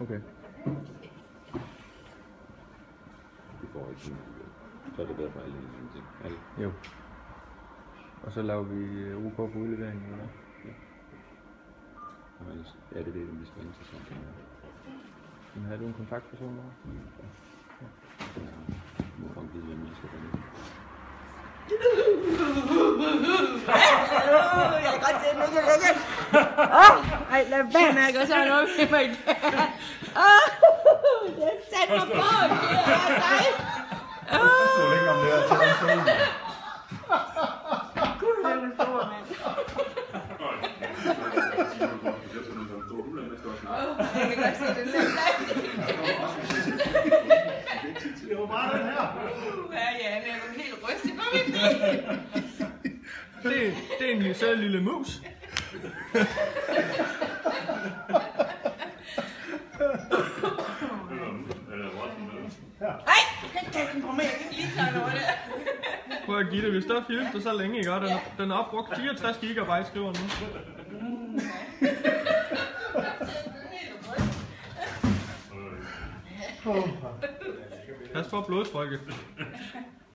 Okay. Vi får ikke sådan noget. Så er det derfor alle ingenting. Alle. Jo. Og så laver vi OK på udleveringen, eller? Ja, det er det, vi skal ind til sådan. Men har du en kontaktperson over? Ja, nu har jeg givet, hvem jeg skal finde. Jeg kan godt se den ikke længere. Ej, lad være med at gøre sådan noget med mig. Det satte mig på. Det er dig. Jeg stod længere om det her til den stol. Gud, den er stor, mand. Jeg kan godt se den der. Det var bare den her. Ja, han er jo helt rystet på mit bil. Det er en sød lille mus. Ej, den på mig. Jeg kan ikke lige klare over det. Prøv at give det, hvis der er filmet så længe, ikke? Den er opbrugt 64 GB, skriver den nu. Pas på blodtrykket.